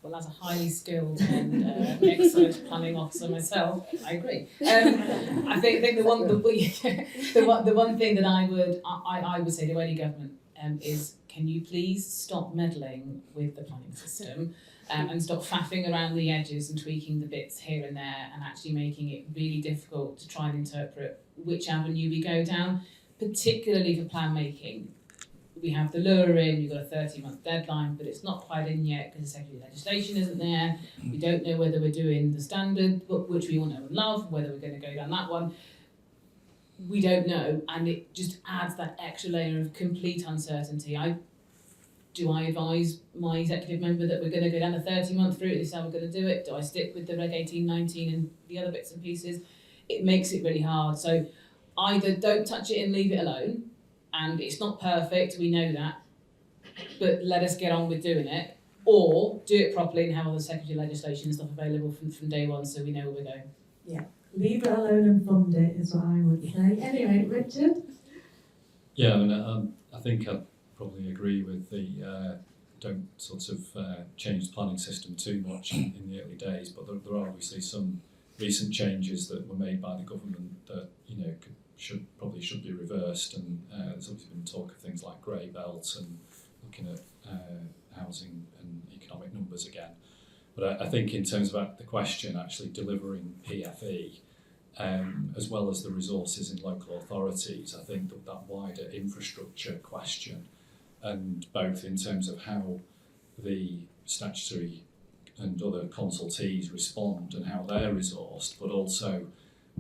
Well, as a highly skilled and excellent planning officer myself, I agree. I think the one thing that I would say to any government is, can you please stop meddling with the planning system and stop faffing around the edges and tweaking the bits here and there, and actually making it really difficult to try and interpret which avenue we go down, particularly for plan making. We have the lure in, we've got a 30-month deadline, but it's not quite in yet because the secondary legislation isn't there. We don't know whether we're doing the standard book, which we all know and love, whether we're going to go down that one. We don't know, and it just adds that extra layer of complete uncertainty. Do I advise my executive member that we're going to go down the 30-month route, this is how we're going to do it? Do I stick with the Reg 1819 and the other bits and pieces? It makes it really hard. So either don't touch it and leave it alone, and it's not perfect, we know that, but let us get on with doing it, or do it properly and have all the secondary legislation and stuff available from day one so we know where we're going. Yeah. Leave it alone and fund it is what I would say. Anyway, Richard? Yeah, I think I'd probably agree with the don't sort of change the planning system too much in the early days, but there are obviously some recent changes that were made by the government that should be reversed, and there's obviously been talk of things like grey belts and looking at housing and economic numbers again. But I think in terms of the question, actually delivering PFE, as well as the resources in local authorities, I think that wider infrastructure question, and both in terms of how the statutory and other consultees respond and how they're resourced, but also,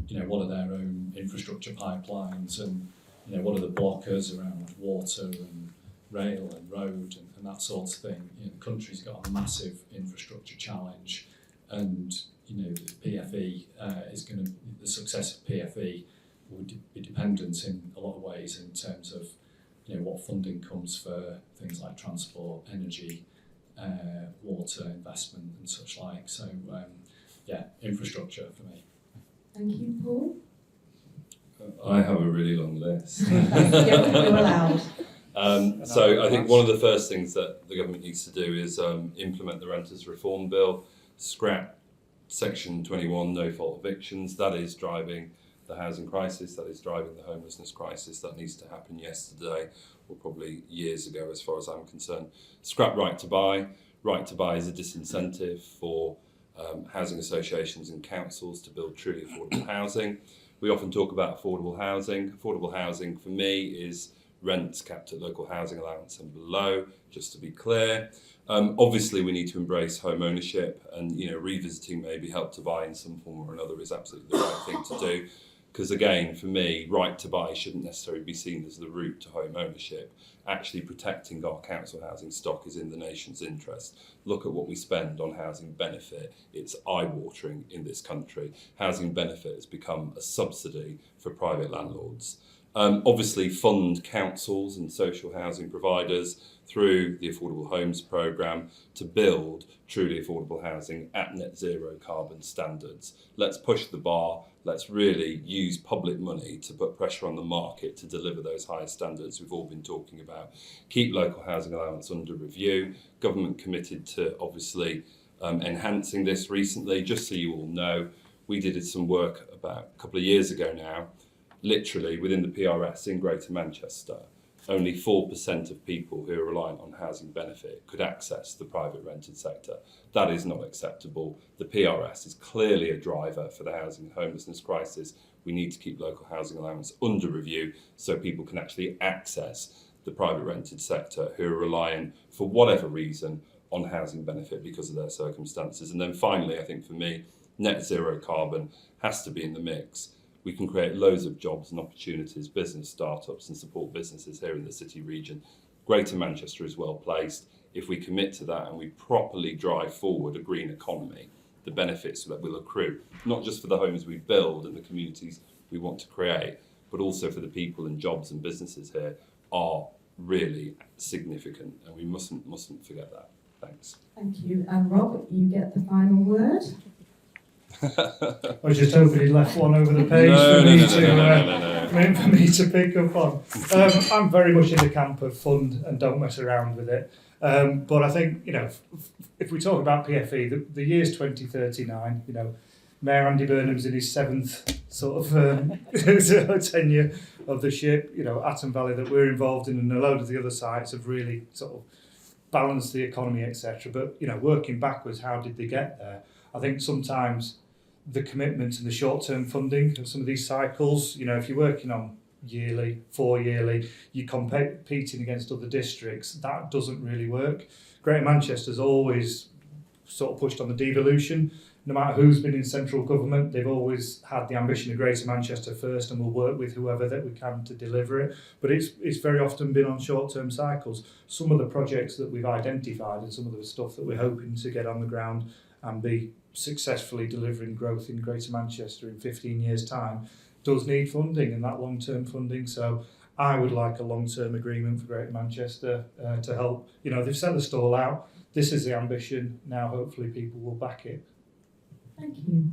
what are their own infrastructure pipelines, and what are the blockers around water and rail and road and that sort of thing. The country's got a massive infrastructure challenge, and the PFE the success of PFE would be dependent in a lot of ways in terms of what funding comes for things like transport, energy, water investment and such like. So infrastructure for me. Thank you, Paul. I have a really long list. You're allowed. So I think one of the first things that the government needs to do is implement the Renters Reform Bill, scrap Section 21 no-fault evictions. That is driving the housing crisis, that is driving the homelessness crisis. That needs to happen yesterday, or probably years ago as far as I'm concerned. Scrap Right to Buy. Right to Buy is a disincentive for housing associations and councils to build truly affordable housing. We often talk about affordable housing. Affordable housing for me is rents capped at local housing allowance and below, just to be clear. Obviously, we need to embrace home ownership, and revisiting maybe Help to Buy in some form or another is absolutely the right thing to do. Because again, for me, right to buy shouldn't necessarily be seen as the route to home ownership. Actually protecting our council housing stock is in the nation's interest. Look at what we spend on housing benefit. It's eye-watering in this country. Housing benefit has become a subsidy for private landlords. Obviously fund councils and social housing providers through the Affordable Homes Programme to build truly affordable housing at net zero carbon standards. Let's push the bar. Let's really use public money to put pressure on the market to deliver those higher standards we've all been talking about. Keep local housing allowance under review. Government committed to obviously enhancing this recently. Just so you all know, we did some work about a couple of years ago now. Literally within the PRS in Greater Manchester, only 4% of people who are reliant on housing benefit could access the private rented sector. That is not acceptable. The PRS is clearly a driver for the housing and homelessness crisis. We need to keep local housing allowance under review so people can actually access the private rented sector who are relying, for whatever reason, on housing benefit because of their circumstances. And then finally, I think for me, net zero carbon has to be in the mix. We can create loads of jobs and opportunities, business startups, and support businesses here in the city region. Greater Manchester is well placed. If we commit to that and we properly drive forward a green economy, the benefits that will accrue, not just for the homes we build and the communities we want to create, but also for the people and jobs and businesses here, are really significant, and we mustn't forget that. Thanks. Thank you. And Rob, you get the final word. I was just hoping he'd left one over the page for me to pick up on. I'm very much in the camp of fund and don't mess around with it. But I think, if we talk about PFE, the year's 2039, Mayor Andy Burnham's in his 7th sort of tenure of the ship, Atom Valley that we're involved in, and a load of the other sites have really sort of balanced the economy, etc. But, working backwards, how did they get there? I think sometimes the commitment and the short-term funding of some of these cycles, if you're working on yearly, 4-yearly, you're competing against other districts, that doesn't really work. Greater Manchester's always sort of pushed on the devolution. No matter who's been in central government, they've always had the ambition of Greater Manchester first, and we'll work with whoever that we can to deliver it. But it's very often been on short-term cycles. Some of the projects that we've identified and some of the stuff that we're hoping to get on the ground and be successfully delivering growth in Greater Manchester in 15 years' time does need funding, and that long-term funding. So I would like a long-term agreement for Greater Manchester to help. They've set the stall out. This is the ambition. Now hopefully people will back it. Thank you.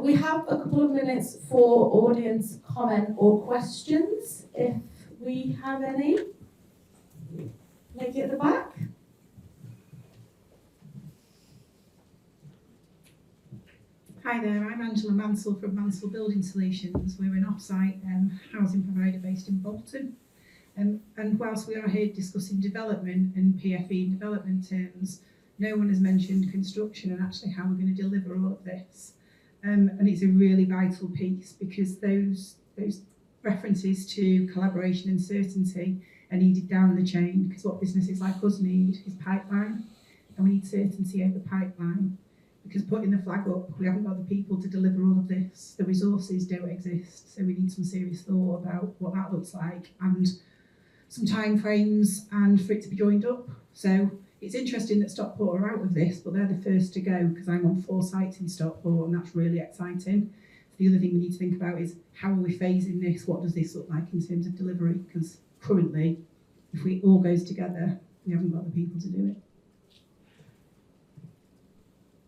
We have a couple of minutes for audience comment or questions, if we have any. Lady at the back. Hi there, I'm Angela Mansell from Mansell Building Solutions. We're an off-site housing provider based in Bolton. And whilst we are here discussing development and PFE in development terms, no one has mentioned construction and actually how we're going to deliver all of this. And it's a really vital piece, because those references to collaboration and certainty are needed down the chain, because what businesses like us need is pipeline, and we need certainty over pipeline. Because putting the flag up, we haven't got the people to deliver all of this. The resources don't exist, so we need some serious thought about what that looks like, and some time frames, and for it to be joined up. So it's interesting that Stockport are out of this, but they're the first to go, because I'm on 4 sites in Stockport, and that's really exciting. The other thing we need to think about is, how are we phasing this? What does this look like in terms of delivery? Because currently, if we all goes together, we haven't got the people to do it.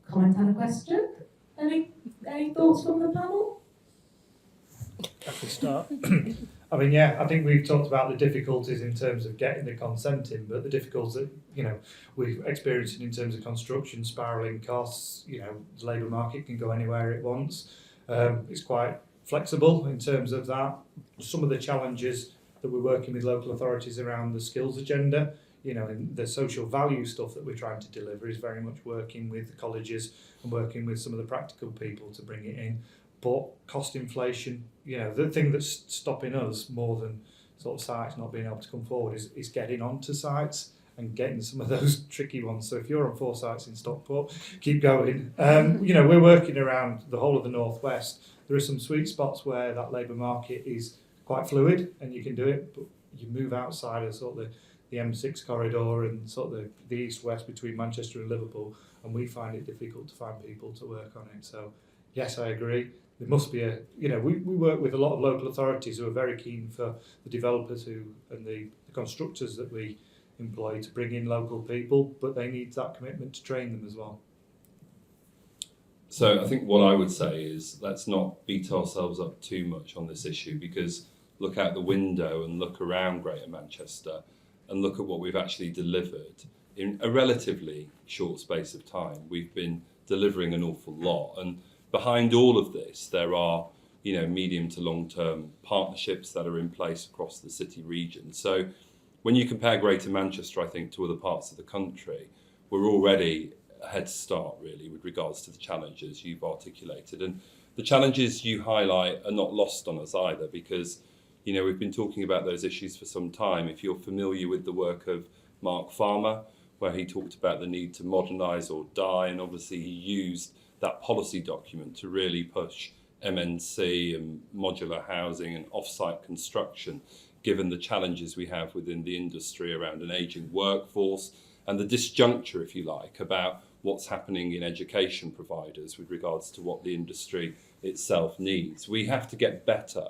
Comment and a question? Any thoughts from the panel? I could start. I think we've talked about the difficulties in terms of getting the consent in, but the difficulties that, we're experiencing in terms of construction, spiralling costs, the labour market can go anywhere it wants. It's quite flexible in terms of that. Some of the challenges that we're working with local authorities around the skills agenda, and the social value stuff that we're trying to deliver is very much working with the colleges and working with some of the practical people to bring it in. But cost inflation, the thing that's stopping us more than sort of sites not being able to come forward is getting onto sites and getting some of those tricky ones. So if you're on 4 sites in Stockport, keep going. We're working around the whole of the Northwest. There are some sweet spots where that labour market is quite fluid and you can do it, but you move outside of sort of the M6 corridor and sort of the east-west between Manchester and Liverpool, and we find it difficult to find people to work on it. So yes, I agree. There must be we work with a lot of local authorities who are very keen for the developers and the constructors that we employ to bring in local people, but they need that commitment to train them as well. So I think what I would say is let's not beat ourselves up too much on this issue, because look out the window and look around Greater Manchester and look at what we've actually delivered in a relatively short space of time. We've been delivering an awful lot, and behind all of this there are medium to long term partnerships that are in place across the city region. So when you compare Greater Manchester, I think, to other parts of the country, we're already a head start, really, with regards to the challenges you've articulated. And the challenges you highlight are not lost on us either, because, we've been talking about those issues for some time. If you're familiar with the work of Mark Farmer, where he talked about the need to modernise or die, and obviously he used that policy document to really push MNC and modular housing and off-site construction, given the challenges we have within the industry around an ageing workforce and the disjuncture, if you like, about what's happening in education providers with regards to what the industry itself needs. We have to get better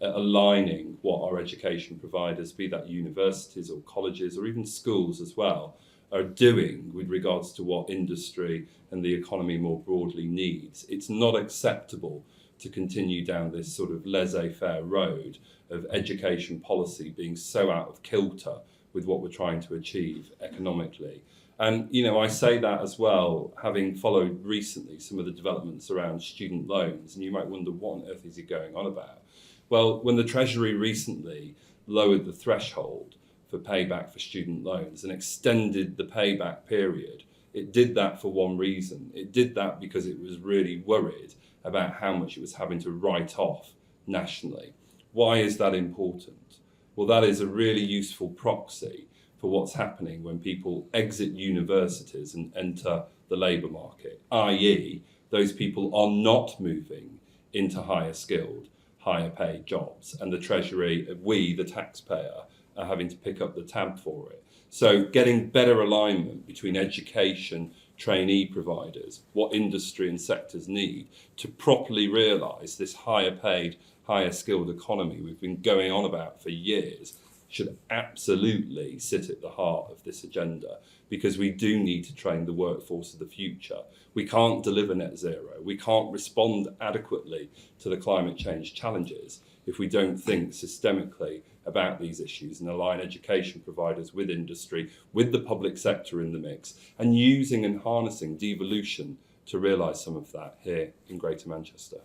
at aligning what our education providers, be that universities or colleges or even schools as well, are doing with regards to what industry and the economy more broadly needs. It's not acceptable to continue down this sort of laissez-faire road of education policy being so out of kilter with what we're trying to achieve economically. And, I say that as well, having followed recently some of the developments around student loans, and you might wonder what on earth is he going on about? Well, when the Treasury recently lowered the threshold for payback for student loans and extended the payback period, it did that for one reason. It did that because it was really worried about how much it was having to write off nationally. Why is that important? Well, that is a really useful proxy for what's happening when people exit universities and enter the labour market, i.e. those people are not moving into higher skilled, higher paid jobs, and the Treasury, we, the taxpayer, are having to pick up the tab for it. So getting better alignment between education, trainee providers, what industry and sectors need to properly realise this higher paid, higher skilled economy we've been going on about for years should absolutely sit at the heart of this agenda, because we do need to train the workforce of the future. We can't deliver net zero. We can't respond adequately to the climate change challenges if we don't think systemically about these issues and align education providers with industry, with the public sector in the mix, and using and harnessing devolution to realise some of that here in Greater Manchester.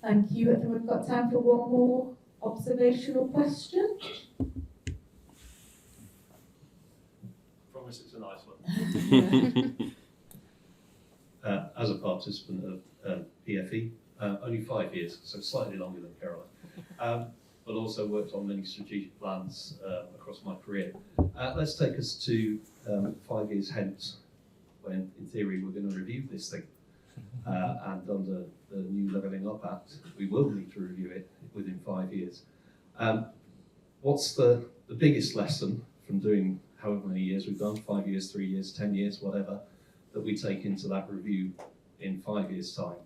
Thank you. And we've got time for one more observational question. Promise it's a nice one. As a participant of PFE, only 5 years, so slightly longer than Caroline, but also worked on many strategic plans across my career. Let's take us to 5 years hence, when in theory we're going to review this thing. And under the new Levelling Up Act, we will need to review it within 5 years. What's the biggest lesson from doing however many years we've done, 5 years, 3 years, 10 years, whatever, that we take into that review in 5 years' time?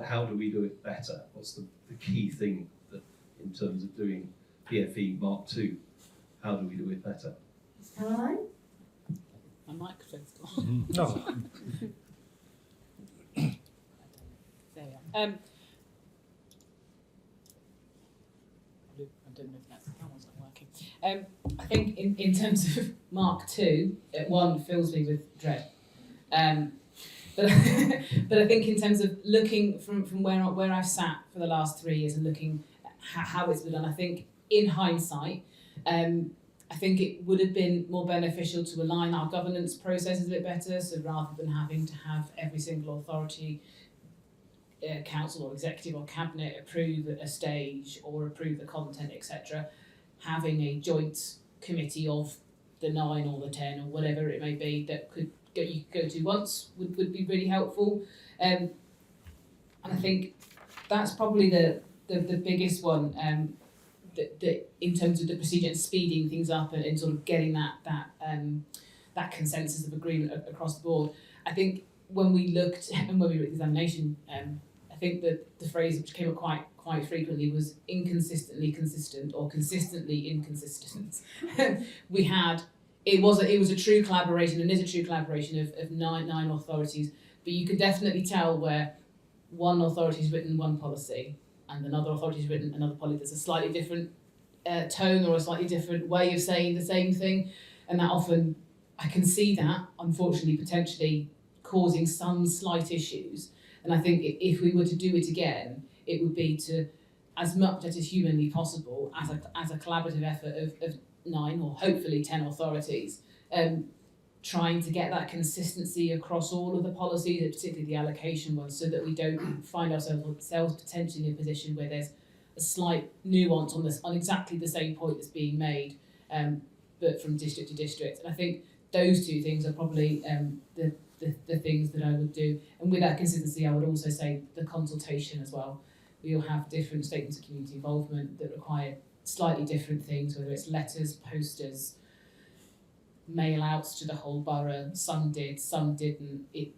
How do we do it better? What's the key thing that, in terms of doing PFE Mark II, how do we do it better? Caroline? My microphone's gone. No. There we are. I don't know if that one's not working. I think in terms of Mark II, one fills me with dread. But I think in terms of looking from where I've sat for the last 3 years and looking at how it's been done, I think in hindsight, I think it would have been more beneficial to align our governance processes a bit better. So rather than having to have every single authority, council or executive or cabinet approve a stage or approve the content, etc., having a joint committee of the 9 or the 10 or whatever it may be that you could go to once would be really helpful. And I think that's probably the biggest one, that in terms of the procedure and speeding things up and sort of getting that consensus of agreement across the board. I think when we looked and when we wrote the examination, I think that the phrase which came up quite frequently was inconsistently consistent or consistently inconsistent. It was a true collaboration and is a true collaboration of nine authorities, but you could definitely tell where one authority's written one policy and another authority's written another policy. There's a slightly different tone or a slightly different way of saying the same thing, and that often, I can see that, unfortunately, potentially causing some slight issues. And I think if we were to do it again, it would be to, as much as is humanly possible, as a collaborative effort of 9 or hopefully 10 authorities, trying to get that consistency across all of the policies, and particularly the allocation ones, so that we don't find ourselves potentially in a position where there's a slight nuance on exactly the same point that's being made, but from district to district. And I think those two things are probably the things that I would do. And with that consistency, I would also say the consultation as well. We all have different statements of community involvement that require slightly different things, whether it's letters, posters, mail outs to the whole borough. Some did, some didn't. It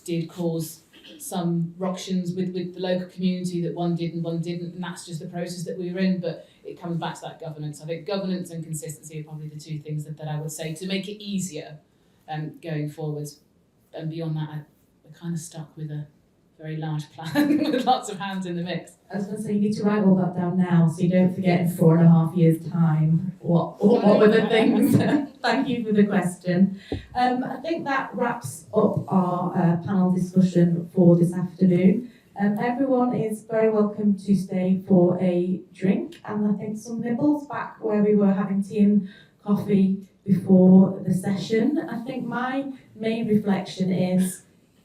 did cause some ructions with the local community, that one did and one didn't, and that's just the process that we were in. But it comes back to that governance. I think governance and consistency are probably the two things that I would say to make it easier going forwards. And beyond that, we're kind of stuck with a very large plan with lots of hands in the mix. I was going to say, you need to write all that down now so you don't forget in 4.5 years' time what were the things. Thank you for the question. I think that wraps up our panel discussion for this afternoon. Everyone is very welcome to stay for a drink and I think some nibbles back where we were having tea and coffee before the session. I think my main reflection is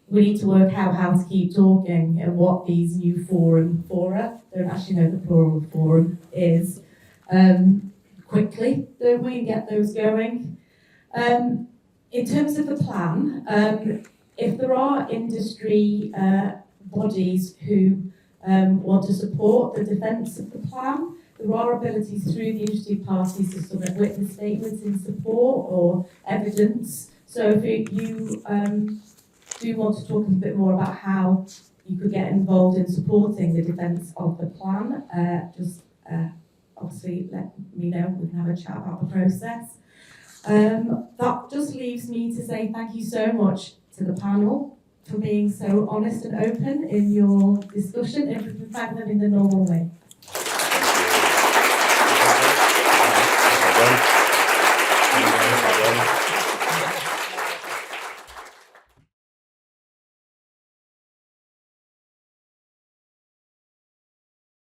we need to work out how to keep talking and what these new fora, don't actually know the plural of forum, is, quickly, don't we, and get those going. In terms of the plan, if there are industry bodies who want to support the defence of the plan, there are abilities through the industry parties to submit witness statements in support or evidence. So if you do want to talk a bit more about how you could get involved in supporting the defence of the plan, just obviously let me know. We can have a chat about the process. That just leaves me to say thank you so much to the panel for being so honest and open in your discussion, and we can thank them in the normal way.